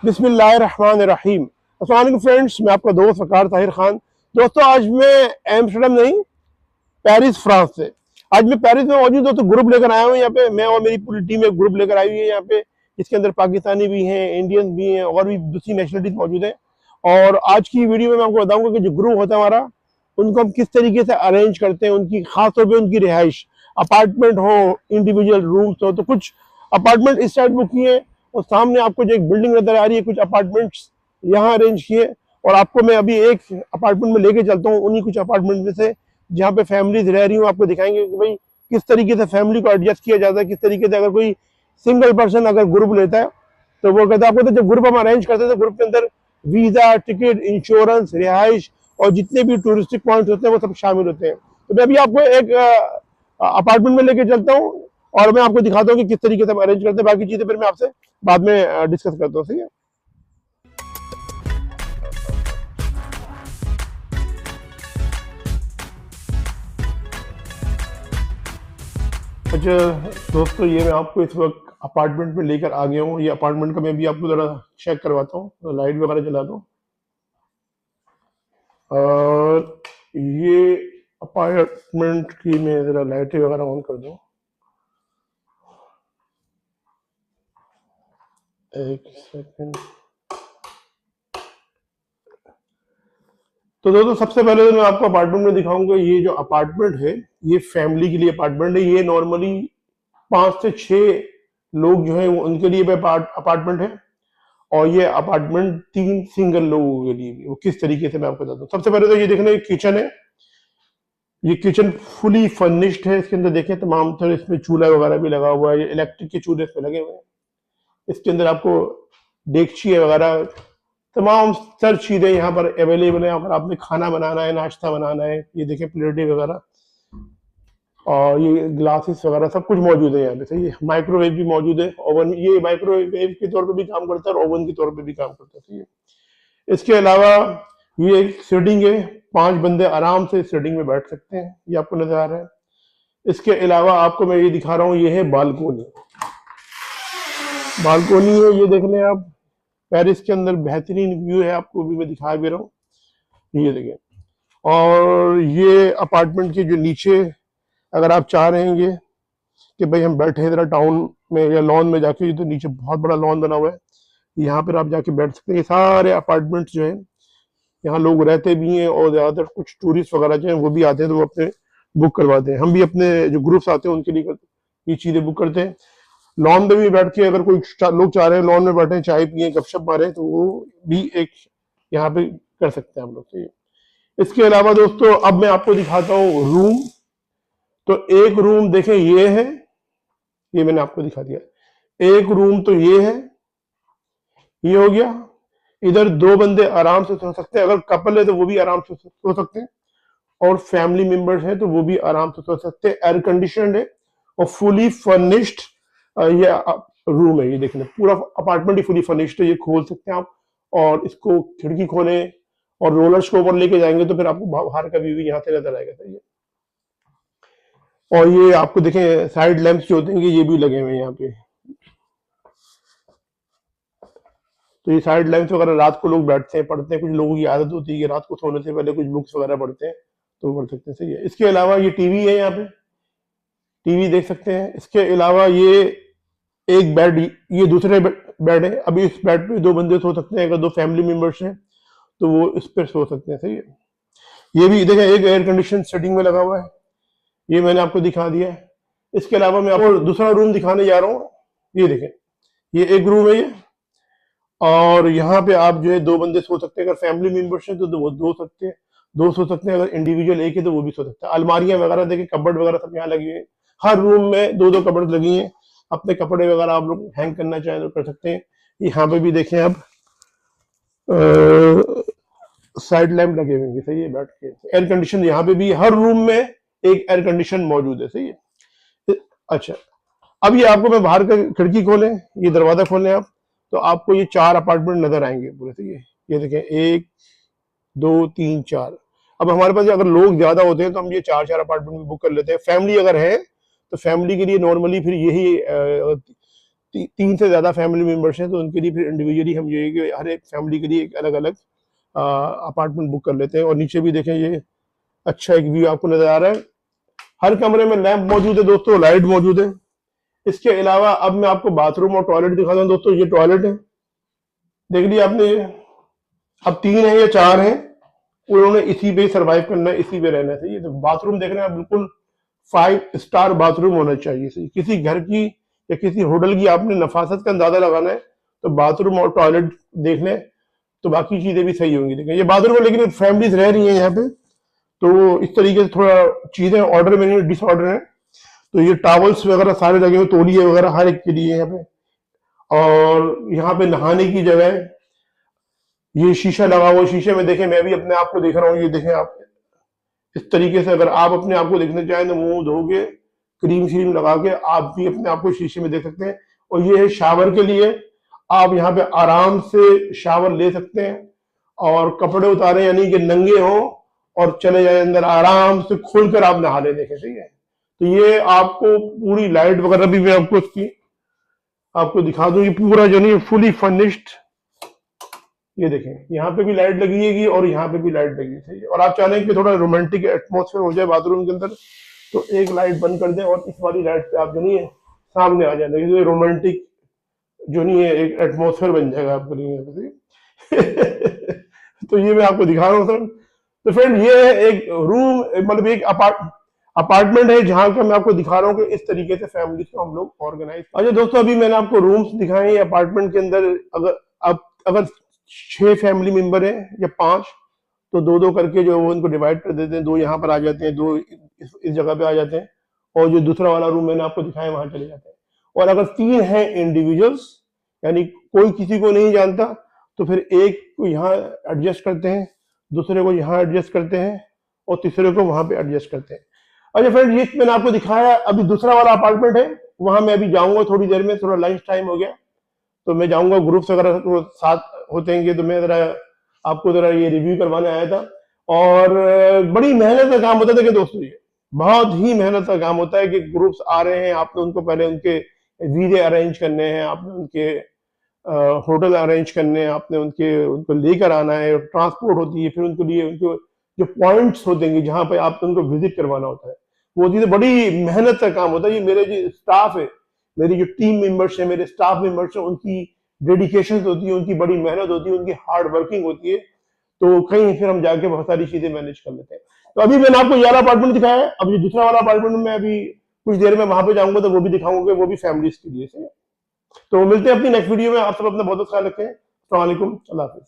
बिस्मिल्लाहिर्रहमानिर्रहीम। अस्सलाम वालेकुम फ्रेंड्स, मैं आपका दोस्त वकार ताहिर खान। दोस्तों, आज मैं एम्स्टर्डम नहीं, पेरिस फ्रांस से। आज मैं पेरिस में मौजूद हूँ, तो ग्रुप लेकर आया हूँ यहाँ पे। मैं और मेरी पूरी टीम एक ग्रुप लेकर आई हुई है यहाँ पे। इसके अंदर पाकिस्तानी भी हैं, इंडियंस भी हैं और भी दूसरी नेशनलिटीज मौजूद हैं। और आज की वीडियो में मैं आपको बताऊंगा कि जो ग्रुप होता है हमारा, उनको हम किस तरीके से अरेंज करते हैं, उनकी खास तौर पर उनकी रिहाइश, अपार्टमेंट हो, इंडिविजुअल रूम्स हो। तो कुछ अपार्टमेंट इस साइड बुक किए और सामने आपको जो एक बिल्डिंग नजर आ रही है, कुछ अपार्टमेंट्स यहाँ अरेंज किए। और आपको मैं अभी एक अपार्टमेंट में लेके चलता हूँ, उन्हीं कुछ अपार्टमेंट में से जहाँ पे फैमिलीज रह रही हूँ। आपको दिखाएंगे कि भाई किस तरीके से फैमिली को एडजस्ट किया जाता है, किस तरीके से अगर कोई सिंगल पर्सन अगर ग्रुप लेता है तो वो कहता है। आपको तो जब ग्रुप हम अरेंज करते हैं तो ग्रुप के अंदर वीजा, टिकट, इंश्योरेंस, रिहाइश और जितने भी टूरिस्टिक पॉइंट होते हैं वो सब शामिल होते हैं। तो मैं अभी आपको एक अपार्टमेंट में लेके चलता हूँ और मैं आपको दिखाता हूँ कि किस तरीके से हम अरेंज करते हैं। बाकी चीजें फिर मैं आपसे बाद में डिस्कस करता हूँ, ठीक है। अच्छा दोस्तों, ये मैं आपको इस वक्त अपार्टमेंट में लेकर आ गया हूँ। ये अपार्टमेंट का मैं भी आपको जरा चेक करवाता हूँ, तो लाइट वगैरह जला दूँ। और ये अपार्टमेंट की मैं जरा लाइटें वगैरह ऑन कर दूँ। एक सेकंड। तो दोस्तों, सबसे पहले तो मैं आपको अपार्टमेंट में दिखाऊंगा। ये जो अपार्टमेंट है, ये फैमिली के लिए अपार्टमेंट है। ये नॉर्मली 5 से 6 लोग जो है उनके लिए अपार्टमेंट है। और ये अपार्टमेंट 3 सिंगल लोगों के लिए भी। वो किस तरीके से मैं आपको बताता हूँ। सबसे पहले तो ये देखना, ये किचन है। ये किचन फुली फर्निश्ड है। इसके अंदर देखें तमाम तरह, इसमें चूल्हा वगैरह भी लगा हुआ है। ये इलेक्ट्रिक के चूल्हे इसमें लगे हुए हैं। इसके अंदर आपको डेगची वगैरह तमाम सर चीजें यहाँ पर अवेलेबल है। अगर आपने खाना बनाना है, नाश्ता बनाना है, ये देखें प्लेटें वगैरह और ये ग्लासेस वगैरह सब कुछ मौजूद है यहाँ पे। सही है। माइक्रोवेव भी मौजूद है, ओवन। ये माइक्रोवेव के तौर पे भी काम करता है और ओवन के तौर पे भी काम करता है। सही है। इसके अलावा ये एक सीटिंग है, 5 बंदे आराम से सीटिंग में बैठ सकते हैं। ये आपको नजर आ रहा है। इसके अलावा आपको मैं ये दिखा रहा हूँ, ये है बालकोनी। बालकोनी है, ये देख लें आप। पेरिस के अंदर बेहतरीन व्यू है, आपको भी मैं दिखा भी रहा हूँ। ये देखें। और ये अपार्टमेंट के जो नीचे, अगर आप चाह रहे हैं कि भाई हम बैठे हैं जरा टाउन में या लॉन में जाके, तो नीचे बहुत बड़ा लॉन बना हुआ है, यहाँ पर आप जाके बैठ सकते हैं। ये सारे अपार्टमेंट्स जो है, यहाँ लोग रहते भी हैं और ज्यादातर कुछ टूरिस्ट वगैरह जो है वो भी आते हैं, तो वो अपने बुक करवाते हैं। हम भी अपने जो ग्रुप्स आते हैं उनके लिए ये चीजें बुक करते हैं। लॉन में भी बैठ के अगर कोई लोग चाह रहे हैं लॉन में बैठे, चाय पिए, गपशप मारे, तो वो भी एक यहाँ पे कर सकते हैं हम लोग। तो इसके अलावा दोस्तों, अब मैं आपको दिखाता हूँ रूम। तो एक रूम देखें, ये है, ये मैंने आपको दिखा दिया। एक रूम तो ये है, ये हो गया। इधर 2 बंदे आराम से सो सकते हैं। अगर कपल है तो वो भी आराम से सो सकते हैं, और फैमिली मेंबर्स हैं तो वो भी आराम से सो सकते हैं। एयर कंडीशनड है और फुली फर्निश्ड ये रूम है। ये देखने पूरा अपार्टमेंट ही फुली फर्निश्ड है। ये खोल सकते हैं आप और इसको खिड़की खोलें और रोलर्स को ऊपर लेके जाएंगे तो फिर आपको बाहर का व्यू यहाँ से नजर आएगा। सही है। और ये आपको देखें साइड लैंप्स जो होते हैं ये भी लगे हुए हैं यहाँ पे। तो ये साइड लैंप्स वगैरह रात को लोग बैठते हैं, पढ़ते हैं। कुछ लोगों की आदत होती है कि रात को सोने से पहले कुछ बुक्स वगैरह पढ़ते हैं, तो पढ़ सकते हैं। सही है। इसके अलावा ये टीवी है, यहाँ पे टीवी देख सकते हैं। इसके अलावा ये एक बेड, ये दूसरे बेड है। अभी इस बेड पे 2 बंदे सो सकते हैं। अगर 2 फैमिली मेंबर्स हैं तो वो इस पर सो सकते हैं। सही है। ये भी देखें, एक एयर कंडीशन सेटिंग में लगा हुआ है। ये मैंने आपको दिखा दिया है। इसके अलावा मैं आपको दूसरा रूम दिखाने जा रहा हूँ। ये देखें, ये एक रूम है ये। और यहाँ पे आप जो है 2 बंदे सो सकते हैं। अगर फैमिली मेंबर्स हैं तो वो 2 सकते हैं, 2 सो सकते हैं। अगर इंडिविजुअल एक है तो वो भी सो सकता है। अलमारियां वगैरह देखें, कबर्ड वगैरह सब यहाँ लगी हुई है। हर रूम में 2-2 कबर्ड लगी हैं। अपने कपड़े वगैरह आप लोग हैंग करना चाहें तो कर सकते हैं। यहाँ पे भी देखें आप, साइड लैम्प लगे हुए हैं। सही है। बैठ के एयर कंडीशन यहाँ पे भी, हर रूम में एक एयर कंडीशन मौजूद है। सही है। अच्छा, अब ये आपको मैं बाहर का खिड़की खोलें, ये दरवाजा खोलें आप, तो आपको ये 4 अपार्टमेंट नजर आएंगे पूरे। सही है। ये देखें 1 2 3 4। अब हमारे पास अगर लोग ज्यादा होते हैं तो हम ये 4 अपार्टमेंट बुक कर लेते हैं। फैमिली अगर है तो फैमिली के लिए नॉर्मली फिर यही तीन से ज्यादा फैमिली मेंबर्स हैं तो उनके लिए फिर इंडिविजुअली हम ये है कि हर एक फैमिली के लिए एक अलग अलग अपार्टमेंट बुक कर लेते हैं। और नीचे भी देखें, ये अच्छा एक व्यू आपको नजर आ रहा है। हर कमरे में लैंप मौजूद है दोस्तों, लाइट मौजूद है। इसके अलावा अब मैं आपको बाथरूम और टॉयलेट दिखाता हूँ दोस्तों। ये टॉयलेट है, देख लिया आपने। ये अब 3 है या 4 है, उन्होंने इसी पे सर्वाइव करना है, इसी पे रहना चाहिए। तो बाथरूम देख रहे हैं आप, बिल्कुल 5 स्टार बाथरूम होना चाहिए। सही, किसी घर की या किसी होटल की आपने नफासत का अंदाजा लगाना है तो बाथरूम और टॉयलेट देख लें, तो बाकी चीजें भी सही होंगी। देखें ये बाथरूम है, लेकिन फैमिलीज रह रही हैं यहाँ पे, तो इस तरीके से थोड़ा चीजें ऑर्डर में नहीं, डिसऑर्डर है। तो ये टॉवल्स वगैरह सारे लगे हुए, तौलिए वगैरह हर एक के लिए यहाँ पे। और यहाँ पे नहाने की जगह है, ये शीशा लगा हुआ, शीशे में देखें, मैं भी अपने आप को देख रहा हूँ। ये देखें आप, इस तरीके से अगर आप अपने आप को देखना चाहें तो मुंह धो के क्रीम श्रीम लगा के आप भी अपने आप को शीशे में देख सकते हैं। और ये है शावर के लिए, आप यहाँ पे आराम से शावर ले सकते हैं और कपड़े उतारे यानी कि नंगे हो और चले जाए अंदर, आराम से खुलकर आप नहा ले। देखें, ठीक है। तो ये आपको पूरी लाइट वगैरह भी मैं आपको इसकी आपको दिखा दूं। ये पूरा जो नहीं फुली फर्निश्ड, ये देखें यहाँ पे भी लाइट लगी है और यहाँ पे भी लाइट लगी है। और आप चाह रहे हैं कि थोड़ा रोमांटिक एटमॉस्फेयर हो जाए बाथरूम के अंदर, तो एक लाइट बंद कर दें और इस वाली लाइट पे आप जो नहीं है सामने आ जाए, तो रोमांटिक जो नहीं है एक एटमॉस्फेयर बन जाएगा आपके लिए। तो ये मैं आपको दिखा रहा हूँ सर। तो फ्रेंड ये है एक रूम, मतलब एक अपार्टमेंट है जहां का मैं आपको दिखा रहा हूँ कि इस तरीके से फैमिली को हम लोग ऑर्गेनाइज। अच्छा दोस्तों, अभी मैंने आपको रूम्स दिखाए अपार्टमेंट के अंदर। अगर 6 फैमिली मेंबर है या 5, तो 2-2 करके जो वो उनको डिवाइड कर देते हैं। 2 यहाँ पर आ जाते हैं, 2 इस जगह पे आ जाते हैं, और जो दूसरा वाला रूम मैंने आपको दिखाया वहां चले जाते हैं। और अगर 3 हैं इंडिविजुअल्स, यानी कोई किसी को नहीं जानता, तो फिर एक को यहाँ एडजस्ट करते हैं, दूसरे को यहाँ एडजस्ट करते हैं, और तीसरे को वहां पे एडजस्ट करते हैं। अच्छा फ्रेंड, ये मैंने आपको दिखाया। अभी दूसरा वाला अपार्टमेंट है, वहां मैं अभी जाऊंगा थोड़ी देर में, थोड़ा लंच टाइम हो गया तो मैं जाऊंगा। ग्रुप्स वगैरह तो साथ होते हैं, तो मैं जरा आपको जरा ये रिव्यू करवाने आया था। और बड़ी मेहनत का काम होता है। देखिए दोस्तों, ये बहुत ही मेहनत का काम होता है कि ग्रुप्स आ रहे हैं, आपने उनको पहले उनके वीजे अरेंज करने हैं, आपने उनके होटल अरेंज करने हैं, आपने उनको लेकर आना है, ट्रांसपोर्ट होती है, फिर उनको लिए उनको जो पॉइंट्स होते हैं जहां पे आपको उनको विजिट करवाना होता है, वो चीजें बड़ी मेहनत का काम होता है। ये मेरे जो स्टाफ है, मेरी जो टीम मेंबर्स है, मेरे स्टाफ मेंबर्स हैं, उनकी डेडिकेशन होती है, उनकी बड़ी मेहनत होती है, उनकी हार्ड वर्किंग होती है। तो कहीं फिर हम जाके बहुत सारी चीजें मैनेज कर लेते हैं। तो अभी मैंने आपको 11 अपार्टमेंट दिखाया है। अब ये दूसरा वाला अपार्टमेंट में अभी कुछ देर में वहां पे जाऊंगा तो वो भी दिखाऊंगा, वो भी फैमिलीज के लिए से। तो मिलते हैं अपनी नेक्स्ट वीडियो में। आप सब अपना बहुत ख्याल रखें। अस्सलाम वालेकुम, अल्लाह हाफिज।